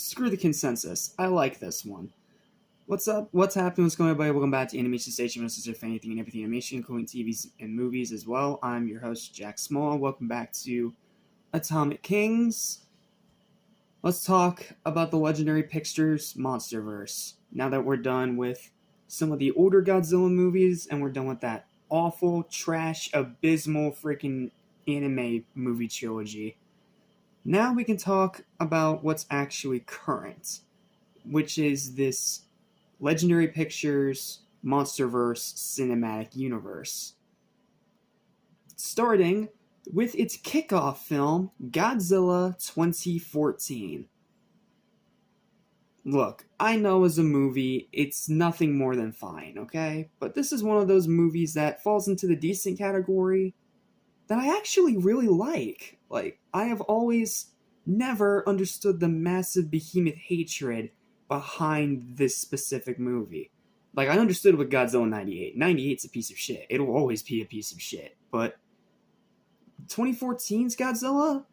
screw the consensus. I like this one. What's up? What's happening? What's going on, everybody? Welcome back to Animation Station. This is for anything and everything animation, including TVs and movies as well. I'm your host, Jack Small. Welcome back to Atomic Kings. Let's talk about the Legendary Pictures Monsterverse. Now that we're done with some of the older Godzilla movies, and we're done with that awful, trash, abysmal freaking anime movie trilogy, now we can talk about what's actually current, which is this Legendary Pictures Monsterverse cinematic universe. Starting with its kickoff film, Godzilla 2014. Look, I know as a movie, it's nothing more than fine, okay? But this is one of those movies that falls into the decent category that I actually really like. Like, I have always never understood the massive behemoth hatred behind this specific movie. Like, I understood with Godzilla 98. 98's a piece of shit. It'll always be a piece of shit. But 2014's Godzilla,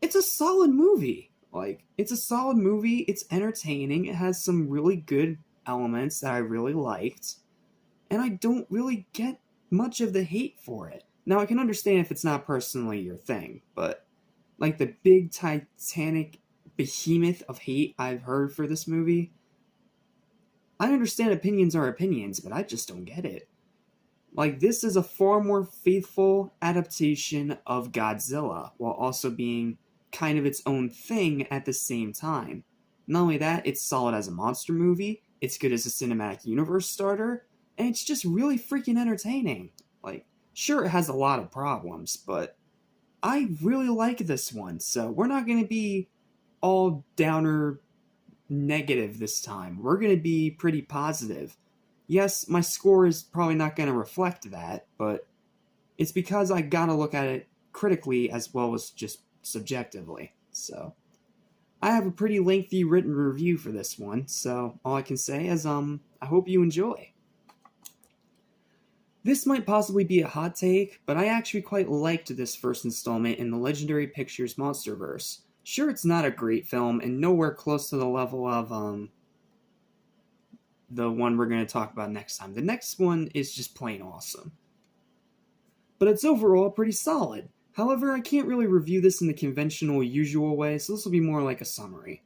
it's a solid movie. Like, it's a solid movie. It's entertaining. It has some really good elements that I really liked. And I don't really get much of the hate for it. Now, I can understand if it's not personally your thing, but like the big titanic behemoth of hate I've heard for this movie, I understand opinions are opinions, but I just don't get it. Like, this is a far more faithful adaptation of Godzilla, while also being kind of its own thing at the same time. Not only that, it's solid as a monster movie, it's good as a cinematic universe starter, and it's just really freaking entertaining. Like, sure, it has a lot of problems, but I really like this one, so we're not going to be all downer negative this time. We're going to be pretty positive. Yes, my score is probably not going to reflect that, but it's because I gotta look at it critically as well as just subjectively. So, I have a pretty lengthy written review for this one, so all I can say is, I hope you enjoy. This might possibly be a hot take, but I actually quite liked this first installment in the Legendary Pictures Monsterverse. Sure, it's not a great film, and nowhere close to the level of, the one we're going to talk about next time. The next one is just plain awesome. But it's overall pretty solid. However, I can't really review this in the conventional, usual way, so this will be more like a summary.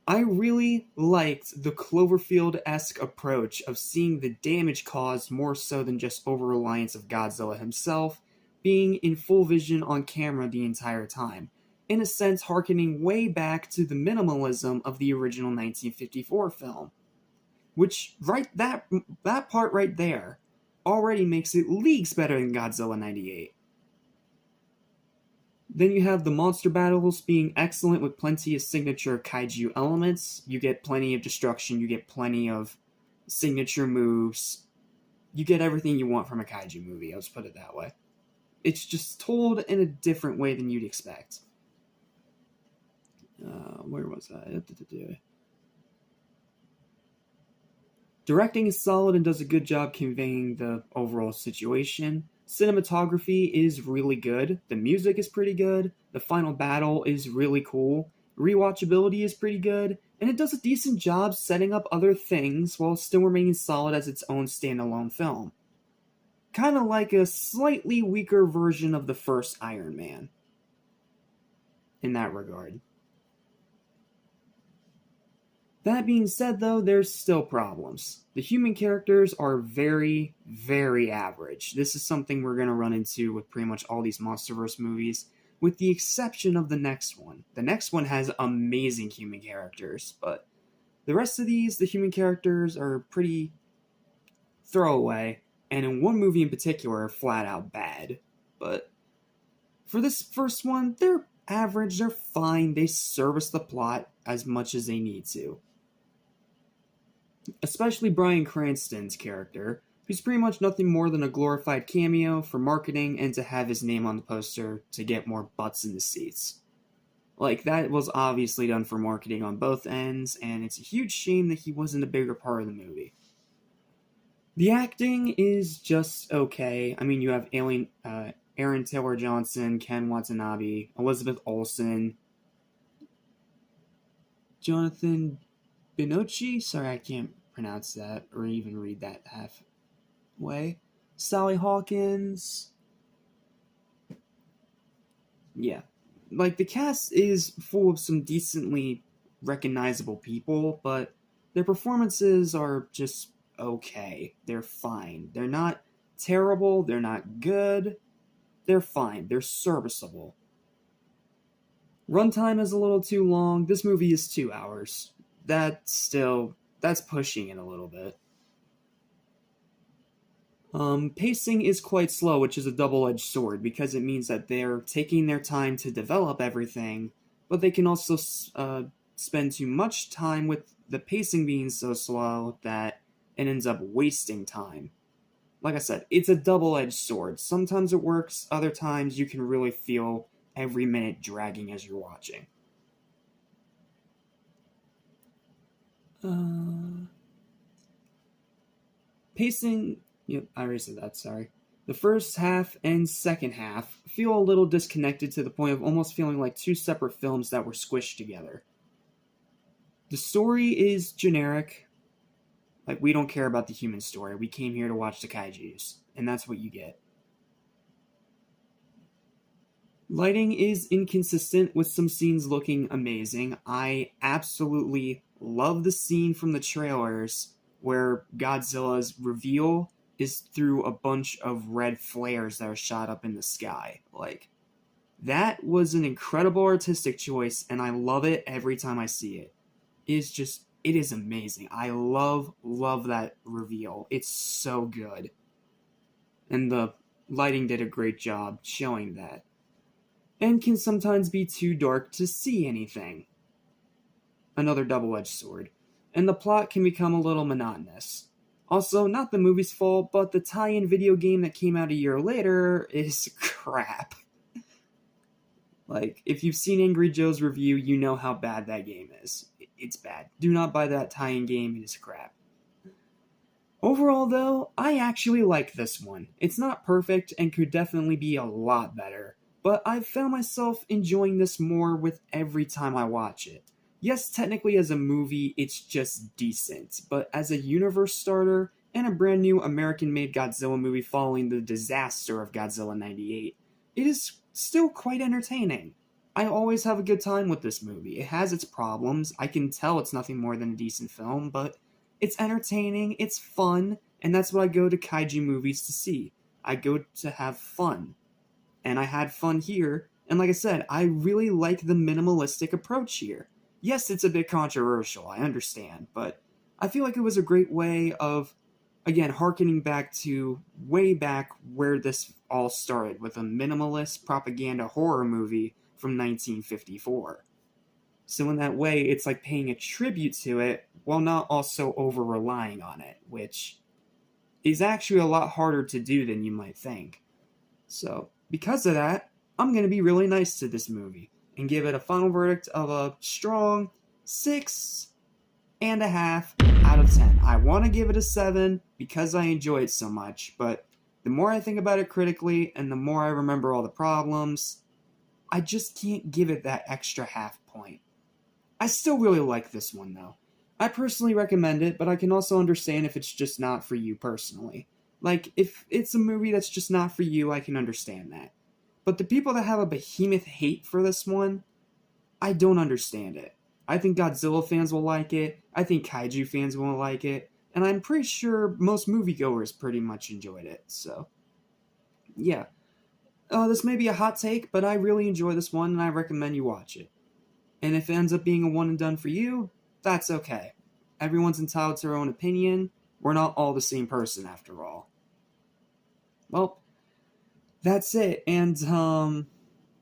I really liked the Cloverfield-esque approach of seeing the damage caused more so than just over-reliance of Godzilla himself, being in full vision on camera the entire time, in a sense harkening way back to the minimalism of the original 1954 film. Which, that part right there already makes it leagues better than Godzilla 98. Then you have the monster battles being excellent with plenty of signature kaiju elements. You get plenty of destruction, you get plenty of signature moves. You get everything you want from a kaiju movie, let's put it that way. It's just told in a different way than you'd expect. Where was I? Directing is solid and does a good job conveying the overall situation. Cinematography is really good. The music is pretty good. The final battle is really cool. Rewatchability is pretty good. And it does a decent job setting up other things while still remaining solid as its own standalone film. Kind of like a slightly weaker version of the first Iron Man. In that regard. That being said, though, there's still problems. The human characters are very, very average. This is something we're going to run into with pretty much all these MonsterVerse movies, with the exception of the next one. The next one has amazing human characters, but the rest of these, the human characters are pretty throwaway, and in one movie in particular, flat out bad. But for this first one, they're average, they're fine, they service the plot as much as they need to. Especially Bryan Cranston's character, who's pretty much nothing more than a glorified cameo for marketing and to have his name on the poster to get more butts in the seats. Like, that was obviously done for marketing on both ends, and it's a huge shame that he wasn't a bigger part of the movie. The acting is just okay. I mean, you have Aaron Taylor Johnson, Ken Watanabe, Elizabeth Olsen, Jonathan Binocchi. Sorry, I can't pronounce that or even read that halfway. Sally Hawkins. Yeah. Like, the cast is full of some decently recognizable people, but their performances are just okay. They're fine. They're not terrible. They're not good. They're fine. They're serviceable. Runtime is a little too long. This movie is 2 hours. That's pushing it a little bit. Pacing is quite slow, which is a double-edged sword because it means that they're taking their time to develop everything, but they can also spend too much time with the pacing being so slow that it ends up wasting time. Like I said, it's a double-edged sword. Sometimes it works, other times you can really feel every minute dragging as you're watching. Pacing, yep, I already said that, sorry. The first half and second half feel a little disconnected to the point of almost feeling like two separate films that were squished together. The story is generic. Like, we don't care about the human story. We came here to watch the kaijus, and that's what you get. Lighting is inconsistent, with some scenes looking amazing. I absolutely love the scene from the trailers where Godzilla's reveal is through a bunch of red flares that are shot up in the sky. Like, that was an incredible artistic choice, and I love it every time I see it. It is amazing. I love that reveal. It's so good. And the lighting did a great job showing that. And can sometimes be too dark to see anything. Another double-edged sword. And the plot can become a little monotonous. Also, not the movie's fault, but the tie-in video game that came out a year later is crap. Like, if you've seen Angry Joe's review, you know how bad that game is. It's bad. Do not buy that tie-in game, it is crap. Overall, though, I actually like this one. It's not perfect and could definitely be a lot better, but I've found myself enjoying this more with every time I watch it. Yes, technically as a movie, it's just decent, but as a universe starter and a brand new American-made Godzilla movie following the disaster of Godzilla 98, it is still quite entertaining. I always have a good time with this movie. It has its problems. I can tell it's nothing more than a decent film, but it's entertaining, it's fun, and that's what I go to kaiju movies to see. I go to have fun. And I had fun here, and like I said, I really like the minimalistic approach here. Yes, it's a bit controversial, I understand, but I feel like it was a great way of, again, harkening back to way back where this all started with a minimalist propaganda horror movie from 1954. So in that way, it's like paying a tribute to it while not also over-relying on it, which is actually a lot harder to do than you might think. So, because of that, I'm going to be really nice to this movie and give it a final verdict of a strong 6.5 out of 10. I want to give it a 7 because I enjoy it so much, but the more I think about it critically and the more I remember all the problems, I just can't give it that extra half point. I still really like this one, though. I personally recommend it, but I can also understand if it's just not for you personally. Like, if it's a movie that's just not for you, I can understand that. But the people that have a behemoth hate for this one, I don't understand it. I think Godzilla fans will like it, I think kaiju fans will like it, and I'm pretty sure most moviegoers pretty much enjoyed it, so. Yeah. This may be a hot take, but I really enjoy this one, and I recommend you watch it. And if it ends up being a one and done for you, that's okay. Everyone's entitled to their own opinion. We're not all the same person, after all. Well, that's it. And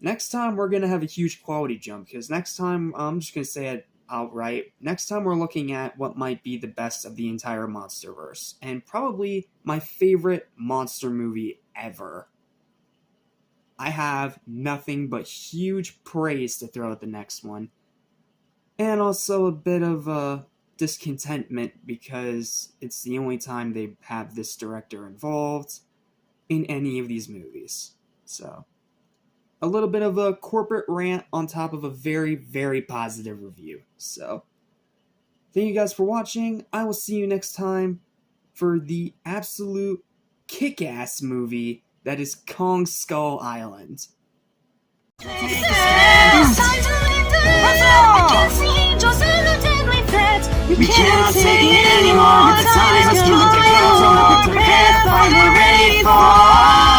next time we're going to have a huge quality jump, because next time, I'm just going to say it outright, next time we're looking at what might be the best of the entire MonsterVerse, and probably my favorite monster movie ever. I have nothing but huge praise to throw at the next one. And also a bit of discontentment because it's the only time they have this director involved in any of these movies. So, a little bit of a corporate rant on top of a very, very positive review. So, Thank you guys for watching. I will see you next time for the absolute kick-ass movie that is Kong Skull Island. We cannot take it anymore. The time is coming. Prepare for what we're ready for.